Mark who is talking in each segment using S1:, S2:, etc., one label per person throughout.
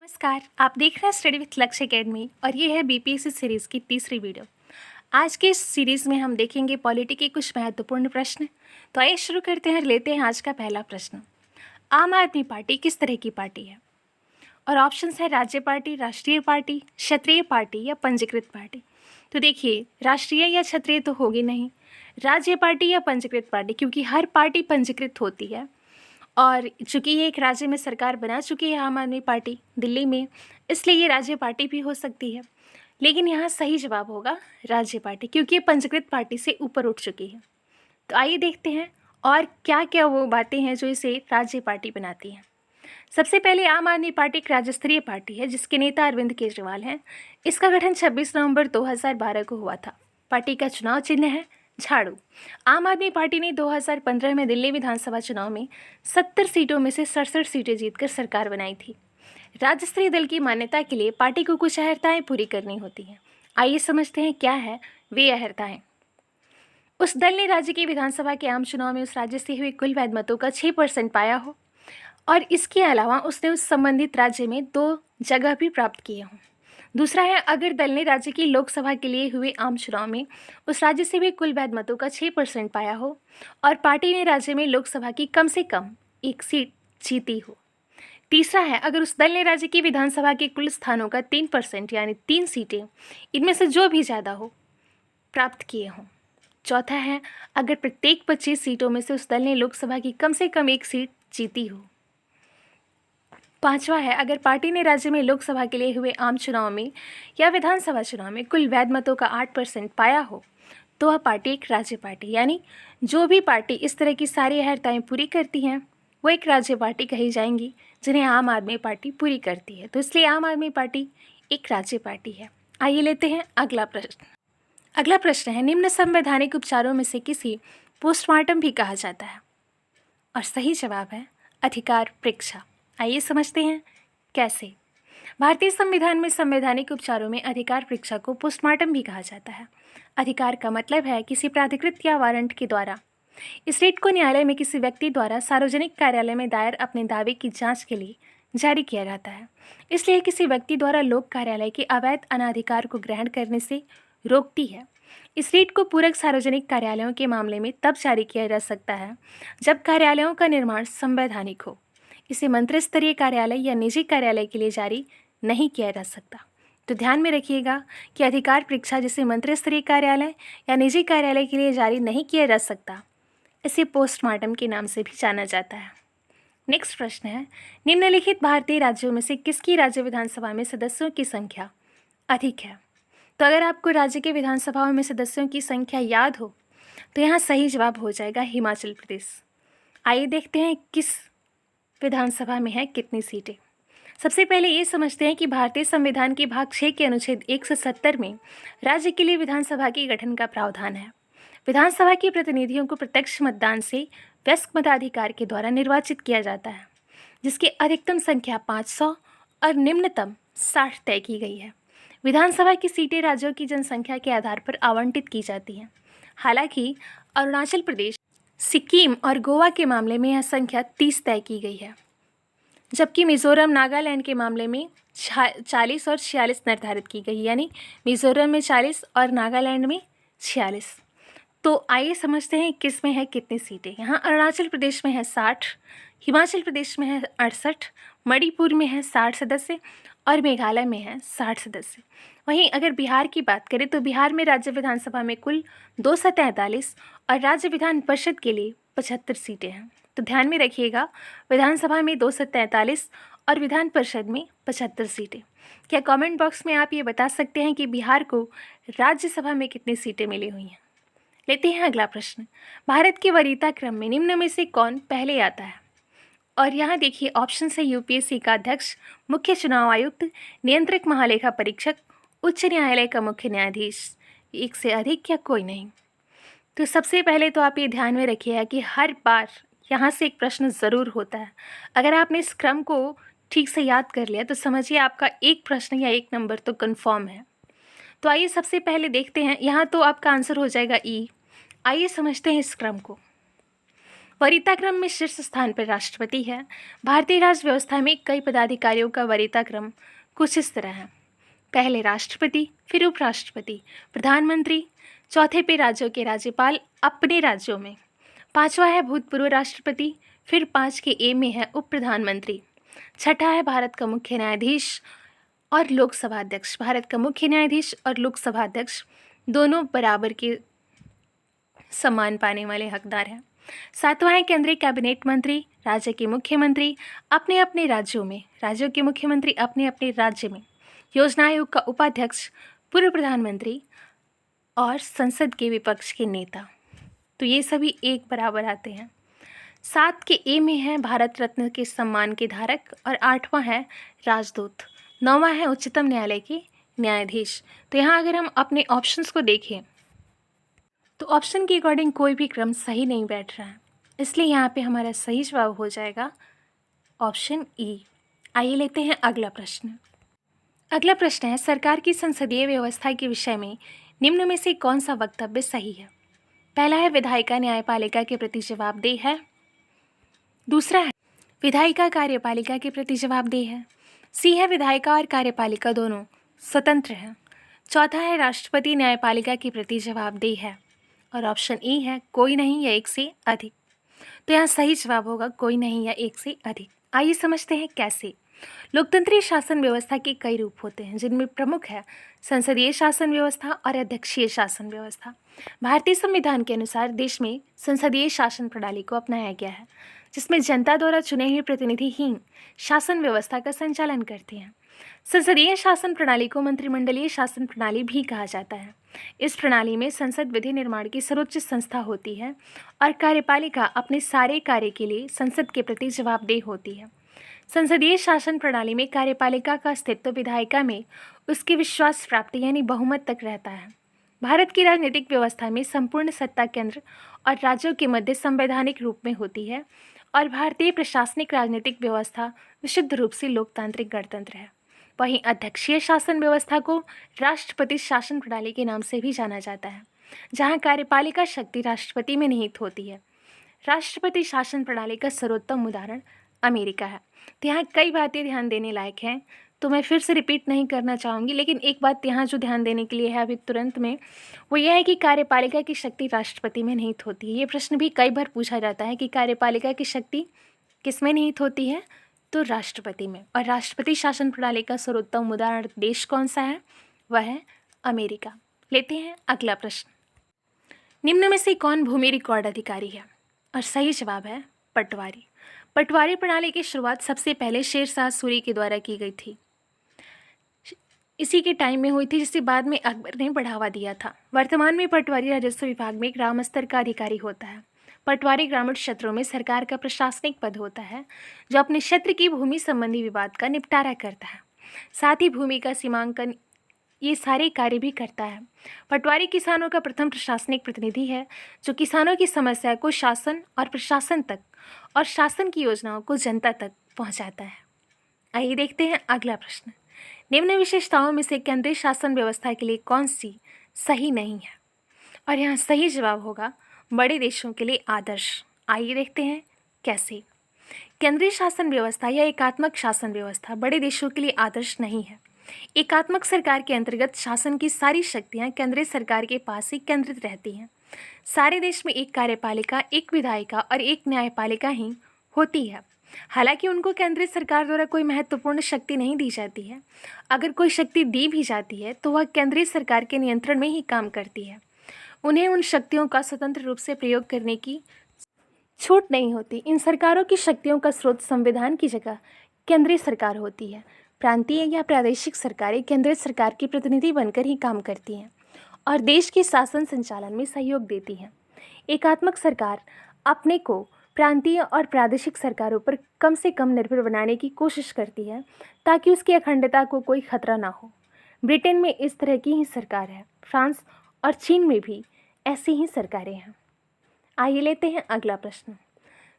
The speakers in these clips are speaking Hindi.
S1: नमस्कार। आप देख रहे हैं स्टडी विथ लक्ष्य एकेडमी और ये है बीपीएससी सीरीज़ की तीसरी वीडियो। आज के इस सीरीज़ में हम देखेंगे पॉलिटी के कुछ महत्वपूर्ण प्रश्न। तो आइए शुरू करते हैं और लेते हैं आज का पहला प्रश्न। आम आदमी पार्टी किस तरह की पार्टी है? और ऑप्शंस है राज्य पार्टी, राष्ट्रीय पार्टी, क्षत्रिय पार्टी या पंजीकृत पार्टी। तो देखिए, राष्ट्रीय या क्षत्रिय तो होगी नहीं, राज्य पार्टी या पंजीकृत पार्टी, क्योंकि हर पार्टी पंजीकृत होती है। और चूंकि ये एक राज्य में सरकार बना चुकी है आम आदमी पार्टी दिल्ली में, इसलिए ये राज्य पार्टी भी हो सकती है। लेकिन यहाँ सही जवाब होगा राज्य पार्टी, क्योंकि ये पंजीकृत पार्टी से ऊपर उठ चुकी है। तो आइए देखते हैं और क्या क्या वो बातें हैं जो इसे राज्य पार्टी बनाती हैं। सबसे पहले, आम आदमी पार्टी एक राज्य स्तरीय पार्टी है जिसके नेता अरविंद केजरीवाल हैं। इसका गठन 26 नवंबर 2012 को हुआ था। पार्टी का चुनाव चिन्ह है झाड़ू। आम आदमी पार्टी ने 2015 में दिल्ली विधानसभा चुनाव में 70 सीटों में से 67 सीटें जीतकर सरकार बनाई थी। राज्य स्तरीय दल की मान्यता के लिए पार्टी को कुछ अहर्ताएं पूरी करनी होती हैं। आइए समझते हैं क्या है वे अहर्ताएं। उस दल ने राज्य की विधानसभा के आम चुनाव में उस राज्य से हुए कुल वैध मतों का 6% पाया हो, और इसके अलावा उसने उस संबंधित राज्य में 2 जगह भी प्राप्त किए हों। दूसरा है, अगर दल ने राज्य की लोकसभा के लिए हुए आम चुनाव में उस राज्य से भी कुल वैध मतों का 6% पाया हो और पार्टी ने राज्य में लोकसभा की कम से कम 1 सीट जीती हो। तीसरा है, अगर उस दल ने राज्य की विधानसभा के कुल स्थानों का 3% यानी 3 सीटें इनमें से जो भी ज़्यादा हो प्राप्त किए हों। चौथा है, अगर प्रत्येक 25 सीटों में से उस दल ने लोकसभा की कम से कम 1 सीट जीती हो। पांचवा है, अगर पार्टी ने राज्य में लोकसभा के लिए हुए आम चुनाव में या विधानसभा चुनाव में कुल वैध मतों का 8% पाया हो तो वह पार्टी एक राज्य पार्टी, यानी जो भी पार्टी इस तरह की सारी अहर्ताएं पूरी करती हैं वो एक राज्य पार्टी कही जाएंगी, जिन्हें आम आदमी पार्टी पूरी करती है। तो इसलिए आम आदमी पार्टी एक राज्य पार्टी है। आइए लेते हैं अगला प्रश्न। अगला प्रश्न है, निम्न संवैधानिक उपचारों में से किसी पोस्टमार्टम भी कहा जाता है? और सही जवाब है अधिकार परीक्षा। आइए समझते हैं कैसे। भारतीय संविधान में संवैधानिक उपचारों में अधिकार परीक्षा को पोस्टमार्टम भी कहा जाता है। अधिकार का मतलब है किसी प्राधिकृत या वारंट के द्वारा इस रिट को न्यायालय में किसी व्यक्ति द्वारा सार्वजनिक कार्यालय में दायर अपने दावे की जांच के लिए जारी किया जाता है। इसलिए किसी व्यक्ति द्वारा लोक कार्यालय के अवैध अनाधिकार को ग्रहण करने से रोकती है। इस रिट को पूरक सार्वजनिक कार्यालयों के मामले में तब जारी किया जा सकता है जब कार्यालयों का निर्माण संवैधानिक हो। इसे मंत्री स्तरीय कार्यालय या निजी कार्यालय के लिए जारी नहीं किया जा सकता। तो ध्यान में रखिएगा कि अधिकार परीक्षा जिसे मंत्री स्तरीय कार्यालय या निजी कार्यालय के लिए जारी नहीं किया जा सकता, इसे पोस्टमार्टम के नाम से भी जाना जाता है। नेक्स्ट प्रश्न है, निम्नलिखित भारतीय राज्यों में से किसकी राज्य विधानसभा में सदस्यों की संख्या अधिक है? तो अगर आपको राज्य के विधानसभाओं में सदस्यों की संख्या याद हो तो यहाँ सही जवाब हो जाएगा हिमाचल प्रदेश। आइए देखते हैं किस विधानसभा में है कितनी सीटें। सबसे पहले ये समझते हैं कि भारतीय संविधान के भाग 6 के अनुच्छेद 170 में राज्य के लिए विधानसभा के गठन का प्रावधान है। विधानसभा के प्रतिनिधियों को प्रत्यक्ष मतदान से वयस्क मताधिकार के द्वारा निर्वाचित किया जाता है, जिसकी अधिकतम संख्या 500 और निम्नतम 60 तय की गई है। विधानसभा की सीटें राज्यों की जनसंख्या के आधार पर आवंटित की जाती हैं। हालांकि अरुणाचल प्रदेश, सिक्किम और गोवा के मामले में यह संख्या 30 तय की गई है, जबकि मिजोरम, नागालैंड के मामले में 40 और 46 निर्धारित की गई, यानी मिजोरम में 40 और नागालैंड में 46। तो आइए समझते हैं किस में है कितनी सीटें। यहाँ अरुणाचल प्रदेश में है 60, हिमाचल प्रदेश में है 68, मणिपुर में है 60 सदस्य और मेघालय में है 60 सदस्य। वहीं अगर बिहार की बात करें तो बिहार में राज्य विधानसभा में कुल 243 और राज्य विधान परिषद के लिए 75 सीटें हैं। तो ध्यान में रखिएगा, विधानसभा में 243 और विधान परिषद में 75 सीटें। क्या कमेंट बॉक्स में आप ये बता सकते हैं कि बिहार को राज्यसभा में कितनी सीटें मिली हुई हैं? लेते हैं अगला प्रश्न। भारत के वरीयता क्रम में निम्न में से कौन पहले आता है? और यहाँ देखिए ऑप्शन है यूपीएससी का अध्यक्ष, मुख्य चुनाव आयुक्त, नियंत्रक महालेखा परीक्षक, उच्च न्यायालय का मुख्य न्यायाधीश, एक से अधिक या कोई नहीं। तो सबसे पहले तो आप ये ध्यान में रखिएगा कि हर बार यहाँ से एक प्रश्न ज़रूर होता है। अगर आपने इस क्रम को ठीक से याद कर लिया तो समझिए आपका एक प्रश्न या एक नंबर तो कन्फर्म है। तो आइए सबसे पहले देखते हैं, यहाँ तो आपका आंसर हो जाएगा ई। आइए समझते हैं इस क्रम को। वरीयता क्रम में शीर्ष स्थान पर राष्ट्रपति है। भारतीय राज्य व्यवस्था में कई पदाधिकारियों का वरीयता क्रम कुछ इस तरह है। पहले राष्ट्रपति, फिर उपराष्ट्रपति, प्रधानमंत्री, चौथे पे राज्यों के राज्यपाल अपने राज्यों में, पांचवा है भूतपूर्व राष्ट्रपति, फिर 5 के ए में है उप प्रधानमंत्री, छठा है भारत का मुख्य न्यायाधीश और लोकसभा अध्यक्ष। भारत का मुख्य न्यायाधीश और लोकसभा अध्यक्ष दोनों बराबर के सम्मान पाने वाले हकदार हैं। सातवां है केंद्रीय कैबिनेट मंत्री, राज्य के मुख्यमंत्री अपने अपने राज्यों में, राज्यों के मुख्यमंत्री अपने अपने राज्य में, योजना आयोग का उपाध्यक्ष, पूर्व प्रधानमंत्री और संसद के विपक्ष के नेता। तो ये सभी एक बराबर आते हैं। 7 के ए में है भारत रत्न के सम्मान के धारक और 8वां है राजदूत, 9वां है उच्चतम न्यायालय के न्यायाधीश। तो यहाँ अगर हम अपने ऑप्शंस को देखें तो ऑप्शन के अकॉर्डिंग कोई भी क्रम सही नहीं बैठ रहा है, इसलिए यहाँ पे हमारा सही जवाब हो जाएगा ऑप्शन ई। आइए लेते हैं अगला प्रश्न। अगला प्रश्न है, सरकार की संसदीय व्यवस्था के विषय में निम्न में से कौन सा वक्तव्य सही है? पहला है विधायिका न्यायपालिका के प्रति जवाबदेह है। दूसरा है विधायिका कार्यपालिका के प्रति जवाबदेह है। सी है विधायिका और कार्यपालिका दोनों स्वतंत्र हैं। चौथा है राष्ट्रपति न्यायपालिका के प्रति जवाबदेह है। और ऑप्शन ई है कोई नहीं या एक से अधिक। तो यहाँ सही जवाब होगा कोई नहीं या एक से अधिक। आइए समझते हैं कैसे। लोकतंत्रीय शासन व्यवस्था के कई रूप होते हैं, जिनमें प्रमुख है संसदीय शासन व्यवस्था और अध्यक्षीय शासन व्यवस्था। भारतीय संविधान के अनुसार देश में संसदीय शासन प्रणाली को अपनाया गया है, जिसमें जनता द्वारा चुने हुए प्रतिनिधि ही शासन व्यवस्था का संचालन करते हैं। संसदीय शासन प्रणाली को मंत्रिमंडलीय शासन प्रणाली भी कहा जाता है। इस प्रणाली में संसद विधि निर्माण की सर्वोच्च संस्था होती है और कार्यपालिका अपने सारे कार्य के लिए संसद के प्रति जवाबदेह होती है। संसदीय शासन प्रणाली में कार्यपालिका का अस्तित्व विधायिका में उसके विश्वास प्राप्ति यानी बहुमत तक रहता है। भारत की राजनीतिक व्यवस्था में संपूर्ण सत्ता केंद्र और राज्यों के मध्य संवैधानिक रूप में होती है और भारतीय प्रशासनिक राजनीतिक व्यवस्था विशुद्ध रूप से लोकतांत्रिक गणतंत्र है। वहीं अध्यक्षीय शासन व्यवस्था को राष्ट्रपति शासन प्रणाली के नाम से भी जाना जाता है, जहां कार्यपालिका शक्ति राष्ट्रपति में निहित होती है। राष्ट्रपति शासन प्रणाली का सर्वोत्तम उदाहरण अमेरिका है। तो यहाँ कई बातें ध्यान देने लायक हैं, तो मैं फिर से रिपीट नहीं करना चाहूँगी, लेकिन एक बात यहाँ जो ध्यान देने के लिए है अभी तुरंत में, वो यह है कि कार्यपालिका की शक्ति राष्ट्रपति में निहित होती है। ये प्रश्न भी कई बार पूछा जाता है कि कार्यपालिका की शक्ति किस में निहित होती है, तो राष्ट्रपति में। और राष्ट्रपति शासन प्रणाली का सर्वोत्तम उदाहरण देश कौन सा है? वह है अमेरिका। लेते हैं अगला प्रश्न। निम्न में से कौन भूमि रिकॉर्ड अधिकारी है? और सही जवाब है पटवारी। पटवारी प्रणाली की शुरुआत सबसे पहले शेरशाह सूरी के द्वारा की गई थी। इसी के टाइम में हुई थी, जिसे बाद में अकबर ने बढ़ावा दिया था। वर्तमान में पटवारी राजस्व विभाग में ग्राम स्तर का अधिकारी होता है। पटवारी ग्रामीण क्षेत्रों में सरकार का प्रशासनिक पद होता है, जो अपने क्षेत्र की भूमि संबंधी विवाद का निपटारा करता है। साथ ही भूमि का सीमांकन, ये सारे कार्य भी करता है। पटवारी किसानों का प्रथम प्रशासनिक प्रतिनिधि है, जो किसानों की समस्या को शासन और प्रशासन तक और शासन की योजनाओं को जनता तक पहुंचाता है। आइए देखते हैं अगला प्रश्न। निम्न विशेषताओं में से केंद्रीय शासन व्यवस्था के लिए कौन सी सही नहीं है? और यहाँ सही जवाब होगा बड़े देशों के लिए आदर्श। आइए देखते हैं कैसे। केंद्रीय शासन व्यवस्था या एकात्मक शासन व्यवस्था बड़े देशों के लिए आदर्श नहीं है। एकात्मक सरकार के अंतर्गत शासन की सारी शक्तियां केंद्रीय सरकार के पास ही केंद्रित रहती हैं। सारे देश में एक कार्यपालिका, एक विधायिका और एक न्यायपालिका ही होती है। हालांकि उनको केंद्रीय सरकार द्वारा कोई महत्वपूर्ण शक्ति नहीं दी जाती है। अगर कोई शक्ति दी भी जाती है तो वह केंद्रीय सरकार के नियंत्रण में ही काम करती है। उन्हें उन शक्तियों का स्वतंत्र रूप से प्रयोग करने की छूट नहीं होती। इन सरकारों की शक्तियों का स्रोत संविधान की जगह केंद्रीय सरकार होती है। प्रांतीय या प्रादेशिक सरकारें केंद्रीय सरकार की प्रतिनिधि बनकर ही काम करती हैं और देश के शासन संचालन में सहयोग देती हैं। एकात्मक सरकार अपने को प्रांतीय और प्रादेशिक सरकारों पर कम से कम निर्भर बनाने की कोशिश करती है, ताकि उसकी अखंडता को कोई खतरा ना हो। ब्रिटेन में इस तरह की ही सरकार है। फ्रांस और चीन में भी ऐसी ही सरकारें हैं। आइए लेते हैं अगला प्रश्न।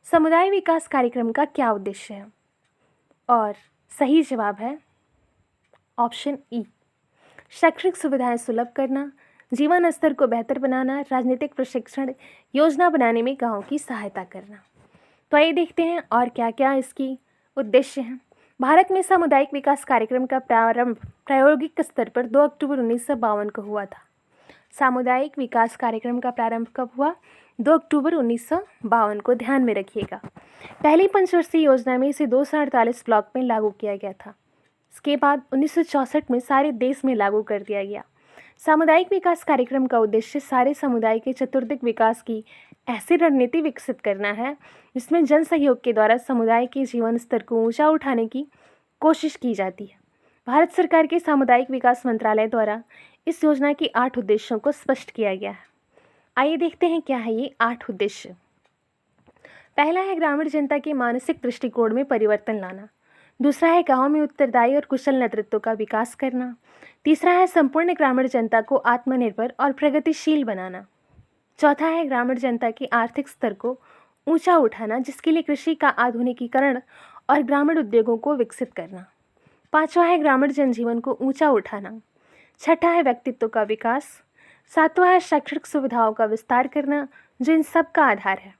S1: समुदाय विकास कार्यक्रम का क्या उद्देश्य है? और सही जवाब है ऑप्शन ई। शैक्षिक सुविधाएं सुलभ करना, जीवन स्तर को बेहतर बनाना, राजनीतिक प्रशिक्षण योजना बनाने में गाँव की सहायता करना। तो आइए देखते हैं और क्या क्या इसकी उद्देश्य हैं। भारत में सामुदायिक विकास कार्यक्रम का प्रारंभ प्रायोगिक स्तर पर 2 अक्टूबर 1952 को हुआ था। सामुदायिक विकास कार्यक्रम का प्रारंभ कब हुआ? 2 अक्टूबर 1952 को, ध्यान में रखिएगा। पहली पंचवर्षीय योजना में इसे 248 ब्लॉक में लागू किया गया था। इसके बाद 1964 में सारे देश में लागू कर दिया गया। सामुदायिक विकास कार्यक्रम का उद्देश्य सारे समुदाय के चतुर्दिक विकास की ऐसी रणनीति विकसित करना है जिसमें जन सहयोग के द्वारा समुदाय के जीवन स्तर को ऊंचा उठाने की कोशिश की जाती है। भारत सरकार के सामुदायिक विकास मंत्रालय द्वारा इस योजना के 8 उद्देश्यों को स्पष्ट किया गया है। आइए देखते हैं क्या है ये 8 उद्देश्य। पहला है ग्रामीण जनता के मानसिक दृष्टिकोण में परिवर्तन लाना। दूसरा है गांव में उत्तरदायी और कुशल नेतृत्व का विकास करना। तीसरा है संपूर्ण ग्रामीण जनता को आत्मनिर्भर और प्रगतिशील बनाना। चौथा है ग्रामीण जनता के आर्थिक स्तर को ऊंचा उठाना, जिसके लिए कृषि का आधुनिकीकरण और ग्रामीण उद्योगों को विकसित करना। पांचवा है ग्रामीण जनजीवन को ऊंचा उठाना। छठा है व्यक्तित्व का विकास। सातवां है शैक्षणिक सुविधाओं का विस्तार करना, जो इन सब का आधार है।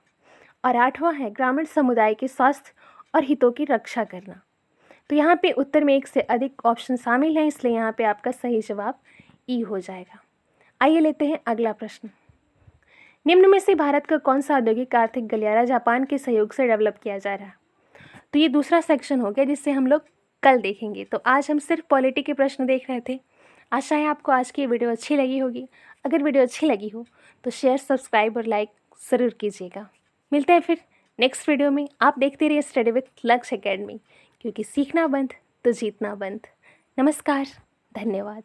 S1: और आठवां है ग्रामीण समुदाय के स्वास्थ्य और हितों की रक्षा करना। तो यहाँ पे उत्तर में एक से अधिक ऑप्शन शामिल हैं, इसलिए यहाँ पे आपका सही जवाब ई हो जाएगा। आइए लेते हैं अगला प्रश्न। निम्न में से भारत का कौन सा औद्योगिक आर्थिक गलियारा जापान के सहयोग से डेवलप किया जा रहा है? तो ये दूसरा सेक्शन हो गया जिससे हम लोग कल देखेंगे। तो आज हम सिर्फ पॉलिटी के प्रश्न देख रहे थे। आशा है आपको आज की वीडियो अच्छी लगी होगी। अगर वीडियो अच्छी लगी हो तो शेयर, सब्सक्राइब और लाइक ज़रूर कीजिएगा। मिलते हैं फिर नेक्स्ट वीडियो में। आप देखते रहिए स्टडी विथ लक्ष्य एकेडमी, क्योंकि सीखना बंद तो जीतना बंद। नमस्कार, धन्यवाद।